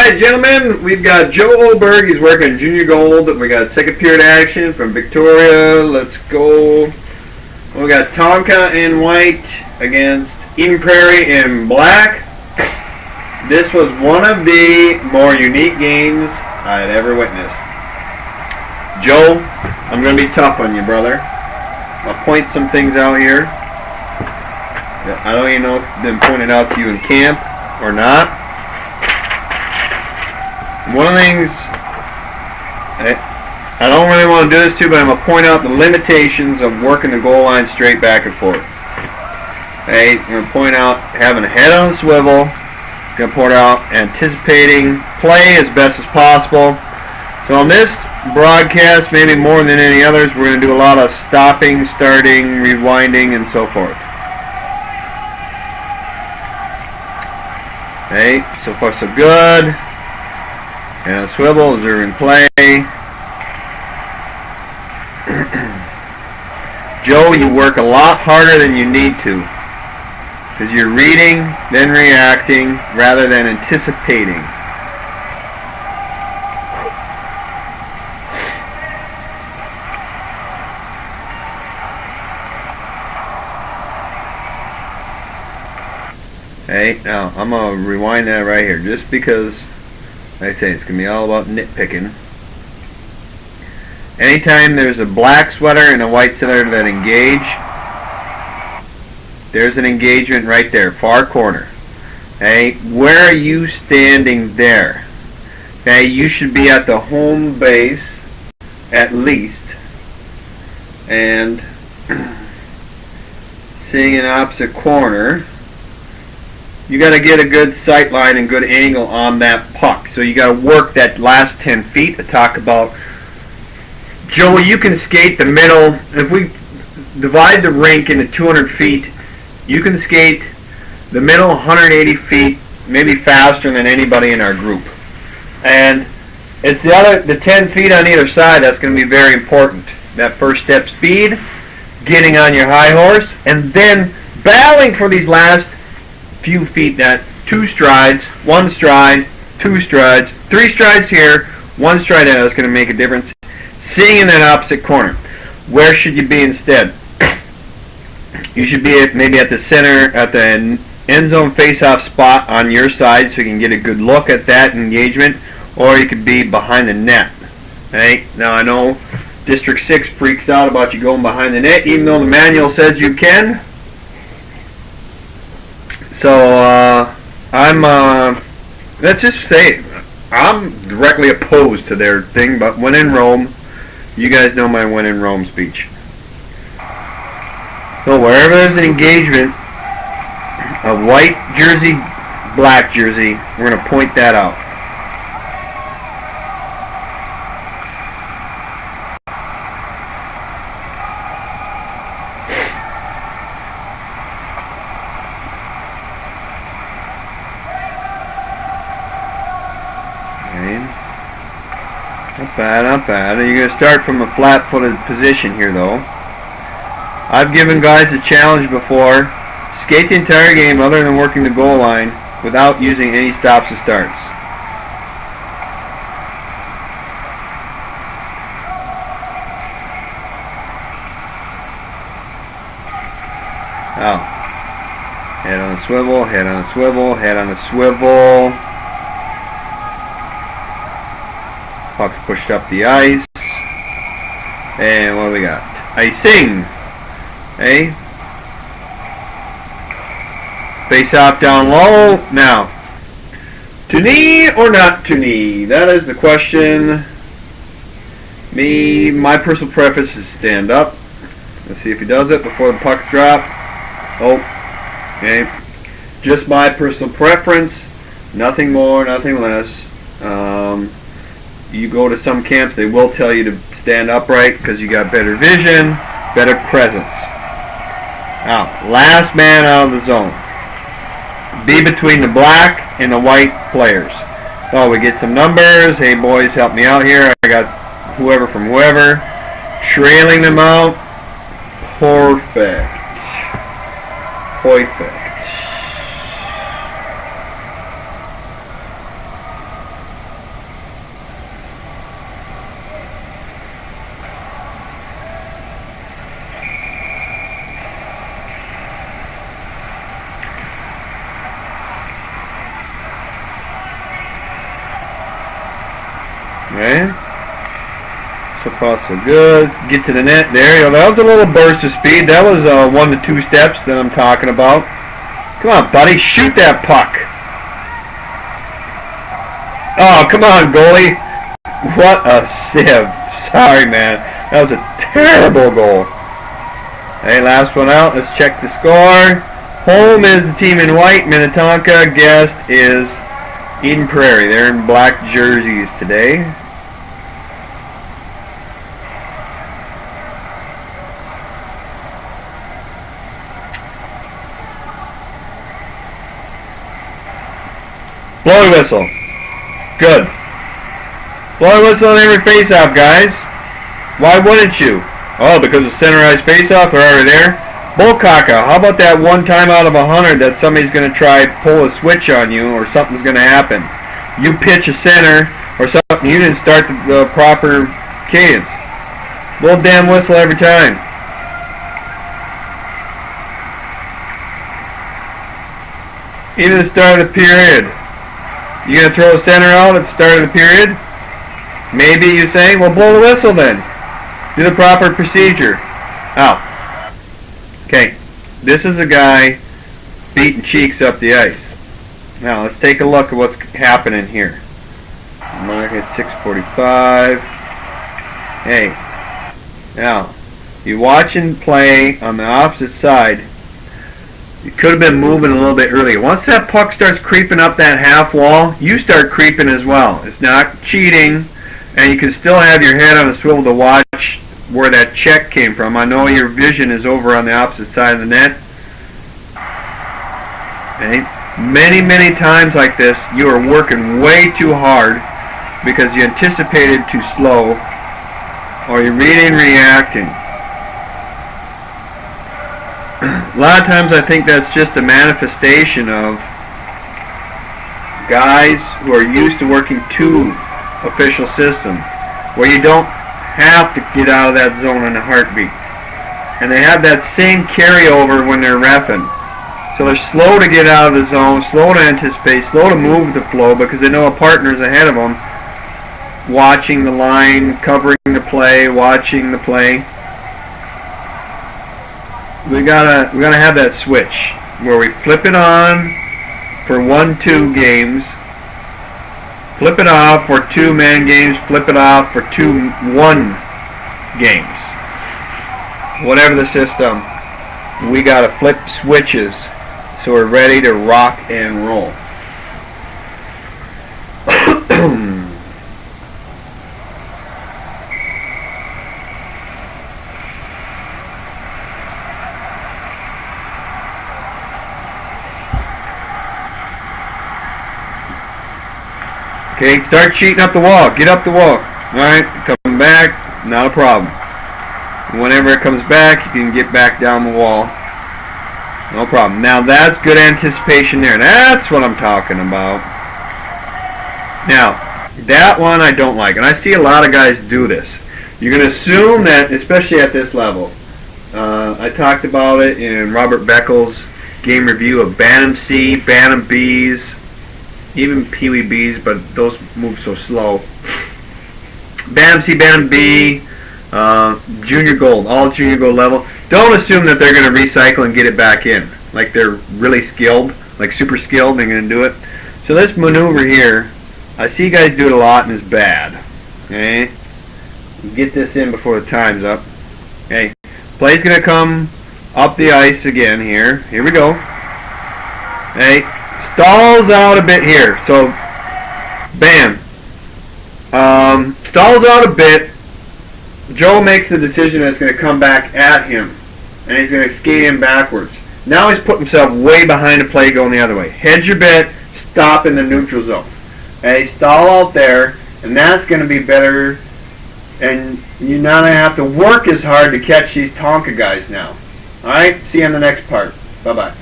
Alright, gentlemen, we've got Joe Oberg. He's working junior gold. We got second period action from Victoria. Let's go. We got Tonka in white against Eden Prairie in black. This was one of the more unique games I had ever witnessed. Joe, I'm going to be tough on you, brother. I'll point some things out here. I don't even know if they've been pointed out to you in camp or not. One of the things I don't really want to do this to, but I'm going to point out the limitations of working the goal line straight back and forth. Okay, I'm going to point out having a head on a swivel. I'm going to point out anticipating play as best as possible. So on this broadcast, maybe more than any others, we're going to do a lot of stopping, starting, rewinding, and so forth. Okay, so far so good. And a swivel, observing play. Joe, you work a lot harder than you need to. Because you're reading, then reacting, rather than anticipating. Okay, now I'm going to rewind that right here, just because, like I say, it's going to be all about nitpicking. Anytime there's a black sweater and a white sweater that engage, there's an engagement right there, far corner. Okay, where are you standing there? Okay, you should be at the home base at least, and seeing an opposite corner. You got to get a good sight line and good angle on that puck. So you got to work that last 10 feet. To talk about, Joey, you can skate the middle. If we divide the rink into 200 feet, you can skate the middle 180 feet, maybe faster than anybody in our group. And it's the 10 feet on either side that's going to be very important. That first step speed, getting on your high horse, and then battling for these last few feet, that 2 strides, 1 stride, 2 strides, 3 strides here, 1 stride there. That's going to make a difference. Seeing in that opposite corner, where should you be instead? You should be maybe at the center, at the end zone face-off spot on your side, so you can get a good look at that engagement, or you could be behind the net. Okay? Now I know District 6 freaks out about you going behind the net, even though the manual says you can. So let's just say I'm directly opposed to their thing, but when in Rome, you guys know my when in Rome speech. So wherever there's an engagement of white jersey, black jersey, we're going to point that out. Not bad. You're going to start from a flat-footed position here, though. I've given guys a challenge before. Skate the entire game other than working the goal line without using any stops and starts. Oh. Head on a swivel, head on a swivel, head on a swivel. Puck's pushed up the ice. And what do we got? Icing. Hey. Face off down low. Now, to knee or not to knee? That is the question. My personal preference is stand up. Let's see if he does it before the puck's dropped. Oh. Okay. Just my personal preference. Nothing more, nothing less. You go to some camps, they will tell you to stand upright because you got better vision, better presence. Now, last man out of the zone. Be between the black and the white players. Oh, we get some numbers. Hey, boys, help me out here. I got whoever from whoever. Trailing them out. Perfect. Okay. So far so good. Get to the net. There you go. That was a little burst of speed. That was 1 to 2 steps that I'm talking about. Come on, buddy. Shoot that puck. Oh, come on, goalie. What a sieve. Sorry, man. That was a terrible goal. Hey, last one out. Let's check the score. Home is the team in white. Minnetonka. Guest is Eden Prairie. They're in black jerseys today. Blowy whistle. Good. Blowy whistle on every face-off, guys. Why wouldn't you? Oh, because the centerized face-off are already there. Bullcocka. How about that one time out of 100 that somebody's going to try pull a switch on you or something's going to happen? You pitch a center or something. You didn't start the proper cadence. Little damn whistle every time. Even the start of the period. You gonna throw a center out at the start of the period? Maybe you say, well, blow the whistle then. Do the proper procedure. Oh. Okay. This is a guy beating cheeks up the ice. Now let's take a look at what's happening here. Mark at 6:45. Hey. Now, you watching play on the opposite side. You could have been moving a little bit earlier. Once that puck starts creeping up that half wall, you start creeping as well. It's not cheating, and you can still have your head on a swivel to watch where that check came from. I know your vision is over on the opposite side of the net. Okay. Many, many times like this, you are working way too hard because you anticipated too slow, or you're reading, reacting. A lot of times I think that's just a manifestation of guys who are used to working two official system, where you don't have to get out of that zone in a heartbeat. And they have that same carryover when they're reffing. So they're slow to get out of the zone, slow to anticipate, slow to move the flow because they know a partner's ahead of them, watching the line, covering the play, watching the play. We gotta have that switch where we flip it on for 1-2 games, flip it off for 2-man games, flip it off for 2-1 games. Whatever the system, we gotta flip switches so we're ready to rock and roll. Okay, start cheating up the wall. Get up the wall. Alright, come back. Not a problem. Whenever it comes back, you can get back down the wall. No problem. Now that's good anticipation there. That's what I'm talking about. Now, that one I don't like. And I see a lot of guys do this. You're going to assume that, especially at this level, I talked about it in Robert Beckel's game review of Bantam C, Bantam Bs, even Pee Wee Bs, but those move so slow. Bantam C, Bantam B, Junior Gold, all Junior Gold level. Don't assume that they're going to recycle and get it back in. Like they're really skilled, like super skilled, they're going to do it. So this maneuver here, I see guys do it a lot and it's bad. Okay? Get this in before the time's up. Okay? Play's going to come up the ice again here. Here we go. Okay? Stalls out a bit here. So, bam. Stalls out a bit. Joe makes the decision that it's going to come back at him. And he's going to skate in backwards. Now he's put himself way behind the play going the other way. Hedge your bet. Stop in the neutral zone. Okay, stall out there. And that's going to be better. And you're not going to have to work as hard to catch these Tonka guys now. Alright, see you on the next part. Bye-bye.